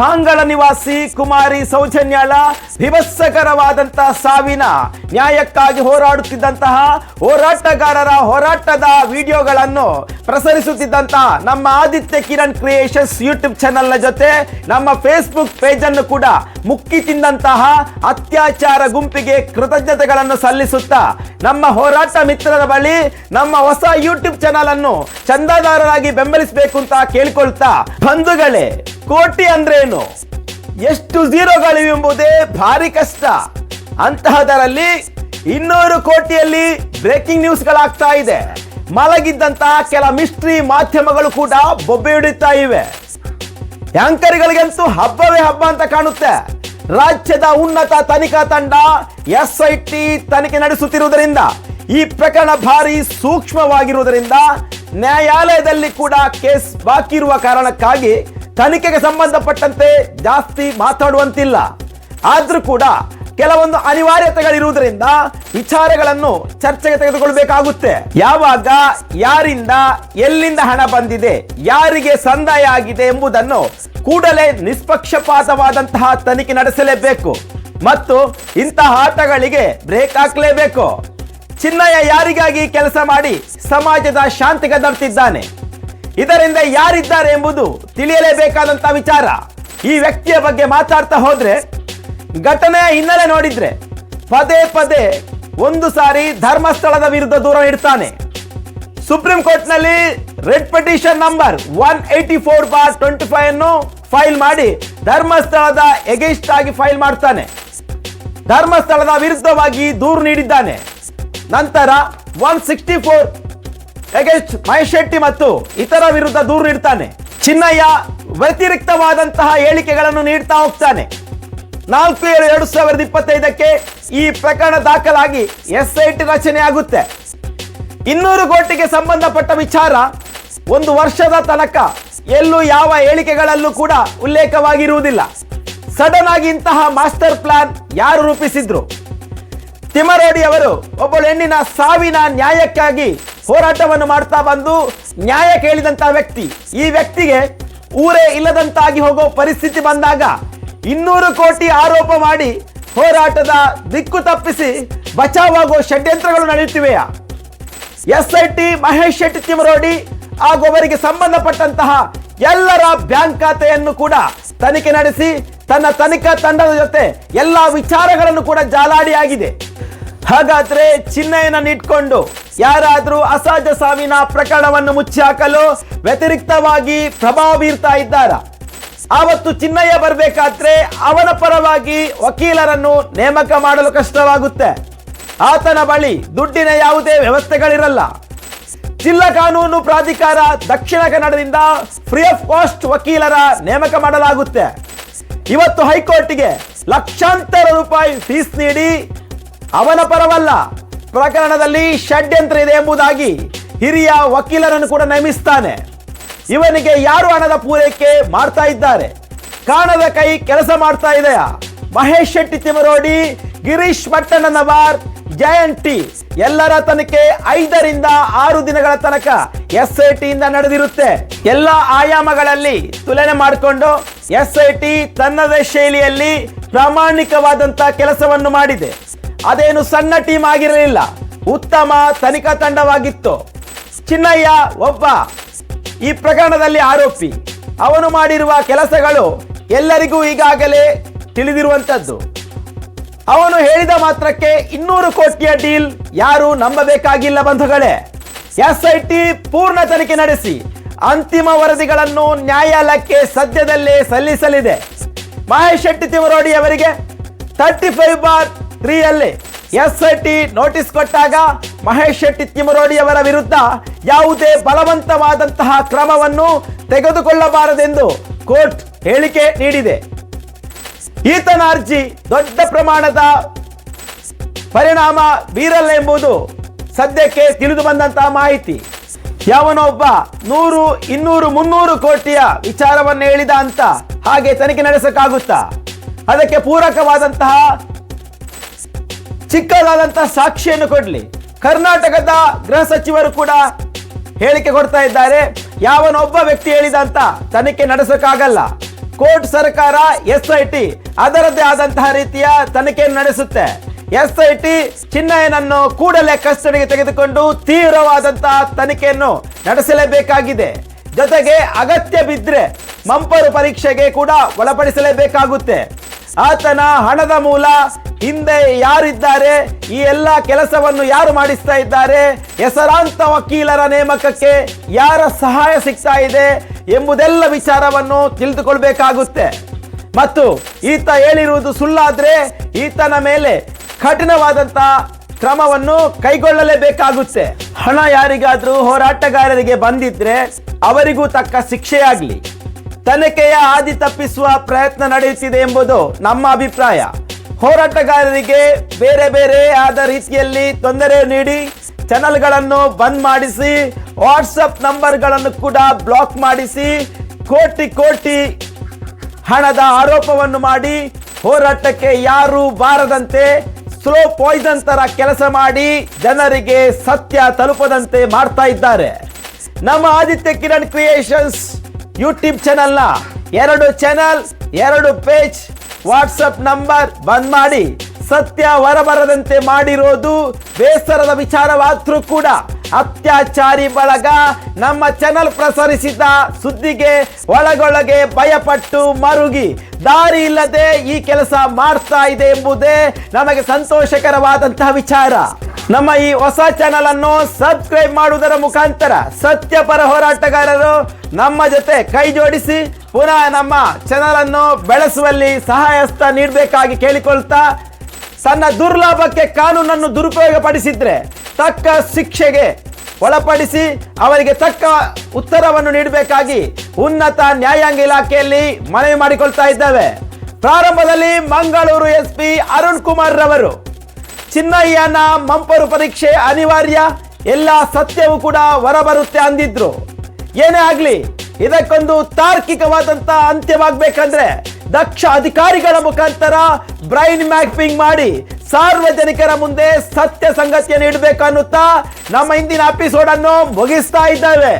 ಪಾಂಗಳ ನಿವಾಸಿ ಕುಮಾರಿ ಸೌಜನ್ಯಾಳ ವಿಭತ್ಸಕರವಾದಂತಹ ಸಾವಿನ ನ್ಯಾಯಕ್ಕಾಗಿ ಹೋರಾಡುತ್ತಿದ್ದಂತಹ ಹೋರಾಟಗಾರರ ಹೋರಾಟದ ವಿಡಿಯೋಗಳನ್ನು ಪ್ರಸರಿಸುತ್ತಿದ್ದಂತಹ ನಮ್ಮ ಆದಿತ್ಯ ಕಿರಣ್ ಕ್ರಿಯೇಷನ್ಸ್ ಯೂಟ್ಯೂಬ್ ಚಾನೆಲ್ನ ಜೊತೆ ನಮ್ಮ ಫೇಸ್ಬುಕ್ ಪೇಜ್ ಅನ್ನು ಕೂಡ ಮುಕ್ಕಿ ತಿಂದಂತಹ ಅತ್ಯಾಚಾರ ಗುಂಪಿಗೆ ಕೃತಜ್ಞತೆಗಳನ್ನು ಸಲ್ಲಿಸುತ್ತಾ ನಮ್ಮ ಹೋರಾಟ ಮಿತ್ರರ ಬಳಿ ನಮ್ಮ ಹೊಸ ಯೂಟ್ಯೂಬ್ ಚಾನೆಲ್ ಅನ್ನು ಚಂದಾದಾರರಾಗಿ ಬೆಂಬಲಿಸಬೇಕು ಅಂತ ಕೇಳಿಕೊಳ್ತಾ, ಬಂಧುಗಳೇ, ಕೋಟಿ ಅಂದ್ರೇನು, ಎಷ್ಟು ಝೀರೋಗಳಿವೆ ಎಂಬುದೇ ಭಾರಿ ಕಷ್ಟ. ಅಂತಹದರಲ್ಲಿ 200 ಕೋಟಿಯಲ್ಲಿ ಬ್ರೇಕಿಂಗ್ ನ್ಯೂಸ್ಗಳಾಗ್ತಾ ಇದೆ. ಮಲಗಿದ್ದಂತಹ ಕೆಲ ಮಿಸ್ಟ್ರಿ ಮಾಧ್ಯಮಗಳು ಕೂಡ ಬೊಬ್ಬೆ ಹಿಡಿತಾ ಇವೆ. ಆಂಕರ್ಗಳಿಗಂತೂ ಹಬ್ಬವೇ ಹಬ್ಬ ಅಂತ ಕಾಣುತ್ತೆ. ರಾಜ್ಯದ ಉನ್ನತ ತನಿಖಾ ತಂಡ SIT ತನಿಖೆ ನಡೆಸುತ್ತಿರುವುದರಿಂದ ಈ ಪ್ರಕರಣ ಭಾರಿ ಸೂಕ್ಷ್ಮವಾಗಿರುವುದರಿಂದ ನ್ಯಾಯಾಲಯದಲ್ಲಿ ಕೂಡ ಕೇಸ್ ಬಾಕಿ ಇರುವ ಕಾರಣಕ್ಕಾಗಿ ತನಿಖೆಗೆ ಸಂಬಂಧಪಟ್ಟಂತೆ ಜಾಸ್ತಿ ಮಾತಾಡುವಂತಿಲ್ಲ. ಆದ್ರೂ ಕೂಡ ಕೆಲವೊಂದು ಅನಿವಾರ್ಯತೆಗಳಿರುವುದರಿಂದ ವಿಚಾರಗಳನ್ನು ಚರ್ಚೆಗೆ ತೆಗೆದುಕೊಳ್ಳಬೇಕಾಗುತ್ತೆ. ಯಾವಾಗ, ಯಾರಿಂದ, ಎಲ್ಲಿಂದ ಹಣ ಬಂದಿದೆ, ಯಾರಿಗೆ ಸಂದಾಯ ಆಗಿದೆ ಎಂಬುದನ್ನು ಕೂಡಲೇ ನಿಷ್ಪಕ್ಷಪಾತವಾದಂತಹ ತನಿಖೆ ನಡೆಸಲೇಬೇಕು ಮತ್ತು ಇಂತಹ ಆಟಗಳಿಗೆ ಬ್ರೇಕ್ ಹಾಕಲೇಬೇಕು. ಚಿನ್ನಯ್ಯ ಯಾರಿಗಾಗಿ ಕೆಲಸ ಮಾಡಿ ಸಮಾಜದ ಶಾಂತಿ ಕದಡ್ತಿದ್ದಾನೆ, ಇದರಿಂದ ಯಾರಿದ್ದಾರೆ ಎಂಬುದು ತಿಳಿಯಲೇಬೇಕಾದಂತಹ ವಿಚಾರ. ಈ ವ್ಯಕ್ತಿಯ ಬಗ್ಗೆ ಮಾತಾಡ್ತಾ ಹೋದ್ರೆ, ಘಟನೆಯ ಹಿನ್ನೆಲೆ ನೋಡಿದ್ರೆ ಪದೇ ಪದೇ ಒಂದು ಸಾರಿ ಧರ್ಮಸ್ಥಳದ ವಿರುದ್ಧ ದೂರ ಇಡ್ತಾನೆ. ಸುಪ್ರೀಂ ಕೋರ್ಟ್ನಲ್ಲಿ ರೆಡ್ ಪಿಟಿಷನ್ ನಂಬರ್ 184/25 ಅನ್ನು ಫೈಲ್ ಮಾಡಿ ಧರ್ಮಸ್ಥಳದ ಎಗೇನ್ಸ್ಟ್ ಆಗಿ ಫೈಲ್ ಮಾಡ್ತಾನೆ. ಧರ್ಮಸ್ಥಳದ ವಿರುದ್ಧವಾಗಿ ದೂರು ನೀಡಿದ್ದಾನೆ. ನಂತರ 164 ಅಗೇನ್ಸ್ಟ್ ಮಹೇಶ್ ಶೆಟ್ಟಿ ಮತ್ತು ಇತರ ವಿರುದ್ಧ ದೂರು ನೀಡ್ತಾನೆ. ಚಿನ್ನಯ್ಯ ವ್ಯತಿರಿಕ್ತವಾದಂತಹ ಹೇಳಿಕೆಗಳನ್ನು ನೀಡ್ತಾ ಹೋಗ್ತಾನೆ. 4/7/2025ಕ್ಕೆ ಈ ಪ್ರಕರಣ ದಾಖಲಾಗಿ SIT ರಚನೆ ಆಗುತ್ತೆ. 200 ಕೋಟಿಗೆ ಸಂಬಂಧಪಟ್ಟ ವಿಚಾರ 1 ವರ್ಷದ ತನಕ ಎಲ್ಲೂ ಯಾವ ಹೇಳಿಕೆಗಳಲ್ಲೂ ಕೂಡ ಉಲ್ಲೇಖವಾಗಿರುವುದಿಲ್ಲ. ಸಡನ್ ಆಗಿ ಇಂತಹ ಮಾಸ್ಟರ್ ಪ್ಲಾನ್ ಯಾರು ರೂಪಿಸಿದ್ರು? ತಿಮ್ಮರೋಡಿ ಅವರು ಒಬ್ಬಳು ಹೆಣ್ಣಿನ ಸಾವಿನ ನ್ಯಾಯಕ್ಕಾಗಿ ಹೋರಾಟವನ್ನು ಮಾಡ್ತಾ ಬಂದು ನ್ಯಾಯ ಕೇಳಿದಂತಹ ವ್ಯಕ್ತಿ. ಈ ವ್ಯಕ್ತಿಗೆ ಊರೇ ಇಲ್ಲದಂತಾಗಿ ಹೋಗೋ ಪರಿಸ್ಥಿತಿ ಬಂದಾಗ 200 ಕೋಟಿ ಆರೋಪ ಮಾಡಿ ಹೋರಾಟದ ದಿಕ್ಕು ತಪ್ಪಿಸಿ ಬಚಾವಾಗೋ ಷಡ್ಯಂತ್ರಗಳು ನಡೆಯುತ್ತಿವೆಯಾ? SIT ಮಹೇಶ್ ಶೆಟ್ಟಿ ತಿಮ್ಮರೋಡಿ ಹಾಗೂ ಅವರಿಗೆ ಸಂಬಂಧಪಟ್ಟಂತಹ ಎಲ್ಲರ ಬ್ಯಾಂಕ್ ಖಾತೆಯನ್ನು ಕೂಡ ತನಿಖೆ ನಡೆಸಿ ತನ್ನ ತನಿಖಾ ತಂಡದ ಜೊತೆ ಎಲ್ಲಾ ವಿಚಾರಗಳನ್ನು ಕೂಡ ಜಾಲಾಡಿಯಾಗಿದೆ. ಹಾಗಾದ್ರೆ ಚಿನ್ನಯ್ಯನನ್ನು ಇಟ್ಕೊಂಡು ಯಾರಾದ್ರೂ ಅಸಹಜ ಸಾವಿನ ಪ್ರಕರಣವನ್ನು ಮುಚ್ಚಿ ಹಾಕಲು ವ್ಯತಿರಿಕ್ತವಾಗಿ ಪ್ರಭಾವ ಬೀರ್ತಾ ಇದ್ದಾರ? ಆವತ್ತು ಚಿನ್ನಯ್ಯ ಬರಬೇಕಾದ್ರೆ ಅವನ ಪರವಾಗಿ ವಕೀಲರನ್ನು ನೇಮಕ ಮಾಡಲು ಕಷ್ಟವಾಗುತ್ತೆ. ಆತನ ಬಳಿ ದುಡ್ಡಿನ ಯಾವುದೇ ವ್ಯವಸ್ಥೆಗಳಿರಲ್ಲ. ಜಿಲ್ಲಾ ಕಾನೂನು ಪ್ರಾಧಿಕಾರ ದಕ್ಷಿಣ ಕನ್ನಡದಿಂದ ಫ್ರೀ ಆಫ್ ಕಾಸ್ಟ್ ವಕೀಲರ ನೇಮಕ ಮಾಡಲಾಗುತ್ತೆ. ಇವತ್ತು ಹೈಕೋರ್ಟ್ಗೆ ಲಕ್ಷಾಂತರ ರೂಪಾಯಿ ಫೀಸ್ ನೀಡಿ ಅವನ ಪರವಲ್ಲ, ಪ್ರಕರಣದಲ್ಲಿ ಷಡ್ಯಂತ್ರ ಇದೆ ಎಂಬುದಾಗಿ ಹಿರಿಯ ವಕೀಲರನ್ನು ಕೂಡ ನೇಮಿಸ್ತಾನೆ. ಇವನಿಗೆ ಯಾರು ಹಣದ ಪೂರೈಕೆ ಮಾಡ್ತಾ ಇದ್ದಾರೆ? ಕಾಣದ ಕೈ ಕೆಲಸ ಮಾಡ್ತಾ ಇದೆಯಾ? ಮಹೇಶ್ ಶೆಟ್ಟಿ ತಿಮ್ಮರೋಡಿ, ಗಿರೀಶ್ ಮಟ್ಟಣ್ಣನವರ್, ಜಯಂತಿ ಎಲ್ಲರ ತನಿಖೆ 5 ರಿಂದ 6 ದಿನಗಳ ತನಕ SIT ಇಂದ ನಡೆದಿರುತ್ತೆ. ಎಲ್ಲ ಆಯಾಮಗಳಲ್ಲಿ ತುಲನೆ ಮಾಡಿಕೊಂಡು SIT ತನ್ನದೇ ಶೈಲಿಯಲ್ಲಿ ಪ್ರಾಮಾಣಿಕವಾದಂತಹ ಕೆಲಸವನ್ನು ಮಾಡಿದೆ. ಅದೇನು ಸಣ್ಣ ಟೀಮ್ ಆಗಿರಲಿಲ್ಲ, ಉತ್ತಮ ತನಿಖಾ ತಂಡವಾಗಿತ್ತು. ಚಿನ್ನಯ್ಯ ಒಬ್ಬ ಈ ಪ್ರಕರಣದಲ್ಲಿ ಆರೋಪಿ. ಅವನು ಮಾಡಿರುವ ಕೆಲಸಗಳು ಎಲ್ಲರಿಗೂ ಈಗಾಗಲೇ ತಿಳಿದಿರುವಂತದ್ದು. ಅವನು ಹೇಳಿದ ಮಾತ್ರಕ್ಕೆ 200 ಕೋಟಿಯ ಡೀಲ್ ಯಾರು ನಂಬಬೇಕಾಗಿಲ್ಲ ಬಂಧುಗಳೇ. SIT ಪೂರ್ಣ ತನಿಖೆ ನಡೆಸಿ ಅಂತಿಮ ವರದಿಗಳನ್ನು ನ್ಯಾಯಾಲಯಕ್ಕೆ ಸದ್ಯದಲ್ಲೇ ಸಲ್ಲಿಸಲಿದೆ. ಮಹೇಶ್ ಶೆಟ್ಟಿ ತಿಮ್ಮರೋಡಿ ಅವರಿಗೆ 35/3 ಯಲ್ಲಿ SIT ನೋಟಿಸ್ ಕೊಟ್ಟಾಗ ಮಹೇಶ್ ಶೆಟ್ಟಿ ತಿಮ್ಮರೋಡಿ ಅವರ ವಿರುದ್ಧ ಯಾವುದೇ ಬಲವಂತವಾದಂತಹ ಕ್ರಮವನ್ನು ತೆಗೆದುಕೊಳ್ಳಬಾರದೆಂದು ಕೋರ್ಟ್ ಹೇಳಿಕೆ ನೀಡಿದೆ. ಈತನ ಅರ್ಜಿ ದೊಡ್ಡ ಪ್ರಮಾಣದ ಪರಿಣಾಮ ಬೀರಲ್ಲ ಎಂಬುದು ಸದ್ಯಕ್ಕೆ ತಿಳಿದು ಬಂದಂತಹ ಮಾಹಿತಿ. ಯಾವನೊಬ್ಬ 100, 200, 300 ಕೋಟಿಯ ವಿಚಾರವನ್ನು ಹೇಳಿದ ಅಂತ ಹಾಗೆ ತನಿಖೆ ನಡೆಸಕ್ಕಾಗುತ್ತಾ? ಅದಕ್ಕೆ ಪೂರಕವಾದಂತಹ ಚಿಕ್ಕದಾದಂತಹ ಸಾಕ್ಷಿಯನ್ನು ಕೊಡ್ಲಿ. ಕರ್ನಾಟಕದ ಗೃಹ ಸಚಿವರು ಕೂಡ ಹೇಳಿಕೆ ಕೊಡ್ತಾ ಇದ್ದಾರೆ. ಯಾವನೊಬ್ಬ ವ್ಯಕ್ತಿ ಹೇಳಿದ ಅಂತ ತನಿಖೆ ನಡೆಸಕ್ಕಾಗಲ್ಲ. ಕೋರ್ಟ್ ಸರ್ಕಾರ SIT ಅದರದ್ದೇ ಆದಂತಹ ರೀತಿಯ ತನಿಖೆಯನ್ನು ನಡೆಸುತ್ತೆ. SIT ಚಿನ್ನಯ್ಯನನ್ನು ಕೂಡಲೇ ಕಸ್ಟಡಿಗೆ ತೆಗೆದುಕೊಂಡು ತೀವ್ರವಾದಂತಹ ತನಿಖೆಯನ್ನು ನಡೆಸಲೇಬೇಕಾಗಿದೆ. ಜೊತೆಗೆ ಅಗತ್ಯ ಬಿದ್ದರೆ ಮಂಪರು ಪರೀಕ್ಷೆಗೆ ಕೂಡ ಒಳಪಡಿಸಲೇಬೇಕಾಗುತ್ತೆ. ಆತನ ಹಣದ ಮೂಲ, ಹಿಂದೆ ಯಾರಿದ್ದಾರೆ, ಈ ಎಲ್ಲ ಕೆಲಸವನ್ನು ಯಾರು ಮಾಡಿಸ್ತಾ ಇದ್ದಾರೆ, ಹೆಸರಾಂತ ವಕೀಲರ ನೇಮಕಕ್ಕೆ ಯಾರ ಸಹಾಯ ಸಿಗ್ತಾ ಇದೆ ಎಂಬುದೆಲ್ಲ ವಿಚಾರವನ್ನು ತಿಳಿದುಕೊಳ್ಬೇಕಾಗುತ್ತೆ. ಮತ್ತು ಈತ ಹೇಳಿರುವುದು ಸುಳ್ಳಾದ್ರೆ ಈತನ ಮೇಲೆ ಕಠಿಣವಾದಂತಹ ಕ್ರಮವನ್ನು ಕೈಗೊಳ್ಳಲೇಬೇಕಾಗುತ್ತೆ. ಹಣ ಯಾರಿಗಾದ್ರೂ ಹೋರಾಟಗಾರರಿಗೆ ಬಂದಿದ್ರೆ ಅವರಿಗೂ ತಕ್ಕ ಶಿಕ್ಷೆಯಾಗಲಿ. ತನಿಖೆಯ ಹಾದಿ ತಪ್ಪಿಸುವ ಪ್ರಯತ್ನ ನಡೆಯುತ್ತಿದೆ ಎಂಬುದು ನಮ್ಮ ಅಭಿಪ್ರಾಯ. ಹೋರಾಟಗಾರರಿಗೆ ಬೇರೆ ಬೇರೆ ಆದ ರೀತಿಯಲ್ಲಿ ತೊಂದರೆ ನೀಡಿ ಚಾನೆಲ್ಗಳನ್ನು ಬಂದ್ ಮಾಡಿಸಿ, ವಾಟ್ಸಪ್ ನಂಬರ್ಗಳನ್ನು ಕೂಡ ಬ್ಲಾಕ್ ಮಾಡಿಸಿ, ಕೋಟಿ ಕೋಟಿ ಹಣದ ಆರೋಪವನ್ನು ಮಾಡಿ ಹೋರಾಟಕ್ಕೆ ಯಾರು ಬಾರದಂತೆ ಸ್ಲೋ ಪಾಯ್ಸನ್ ತರ ಕೆಲಸ ಮಾಡಿ ಜನರಿಗೆ ಸತ್ಯ ತಲುಪದಂತೆ ಮಾಡ್ತಾ ಇದ್ದಾರೆ. ನಮ್ಮ ಆದಿತ್ಯ ಕಿರಣ್ ಕ್ರಿಯೇಷನ್ಸ್ ಯೂಟ್ಯೂಬ್ ಚಾನೆಲ್ನ 2 ಚಾನೆಲ್, 2 ಪೇಜ್, ವಾಟ್ಸಪ್ ನಂಬರ್ ಬಂದ್ ಮಾಡಿ ಸತ್ಯ ಹೊರಬರದಂತೆ ಮಾಡಿರೋದು ಬೇಸರದ ವಿಚಾರವಾದ್ರೂ ಕೂಡ ಅತ್ಯಾಚಾರಿ ಬಳಗ ನಮ್ಮ ಚಾನೆಲ್ ಪ್ರಸರಿಸಿದ ಸುದ್ದಿಗೆ ಒಳಗೊಳಗೆ ಭಯಪಟ್ಟು ಮರುಗಿ ದಾರಿ ಇಲ್ಲದೆ ಈ ಕೆಲಸ ಮಾಡ್ತಾ ಇದೆ ಎಂಬುದೇ ನಮಗೆ ಸಂತೋಷಕರವಾದಂತಹ ವಿಚಾರ. ನಮ್ಮ ಈ ಹೊಸ ಚಾನೆಲ್ ಅನ್ನು ಸಬ್ಸ್ಕ್ರೈಬ್ ಮಾಡುವುದರ ಮುಖಾಂತರ ಸತ್ಯಪರ ಹೋರಾಟಗಾರರು ನಮ್ಮ ಜೊತೆ ಕೈ ಜೋಡಿಸಿ ಪುನಃ ನಮ್ಮ ಚಾನೆಲ್ ಅನ್ನು ಬೆಳೆಸುವಲ್ಲಿ ಸಹಾಯಹಸ್ತ ನೀಡಬೇಕಾಗಿ ಕೇಳಿಕೊಳ್ತಾ, ತನ್ನ ದುರ್ಲಾಭಕ್ಕೆ ಕಾನೂನನ್ನು ದುರುಪಯೋಗಪಡಿಸಿದ್ರೆ ತಕ್ಕ ಶಿಕ್ಷೆಗೆ ಒಳಪಡಿಸಿ ಅವರಿಗೆ ತಕ್ಕ ಉತ್ತರವನ್ನು ನೀಡಬೇಕಾಗಿ ಉನ್ನತ ನ್ಯಾಯಾಂಗ ಇಲಾಖೆಯಲ್ಲಿ ಮನವಿ ಮಾಡಿಕೊಳ್ತಾ ಇದ್ದೇವೆ. ಪ್ರಾರಂಭದಲ್ಲಿ ಮಂಗಳೂರು SP ಅರುಣ್ ಕುಮಾರ್ ರವರು ಚಿನ್ನಯ್ಯನ ಮಂಪರು ಪರೀಕ್ಷೆ ಅನಿವಾರ್ಯ, ಎಲ್ಲ ಸತ್ಯವೂ ಕೂಡ ಹೊರಬರುತ್ತೆ ಅಂದಿದ್ರು. ಏನೇ ಆಗ್ಲಿ ಇದಕ್ಕೊಂದು ತಾರ್ಕಿಕವಾದಂತ ಅಂತ್ಯವಾಗಬೇಕಂದ್ರೆ ದಕ್ಷ ಅಧಿಕಾರಿಗಳ ಮುಖಾಂತರ ಬ್ರೈನ್ ಮ್ಯಾಪಿಂಗ್ ಮಾಡಿ ಸಾರ್ವಜನಿಕರ ಮುಂದೆ ಸತ್ಯ ಸಂಗತಿಯನ್ನು ಇಡಬೇಕು ಅನ್ನುತ್ತಾ ನಮ್ಮ ಇಂದಿನ ಎಪಿಸೋಡ್ ಅನ್ನು ಮುಗಿಸ್ತಾ ಇದ್ದೇವೆ.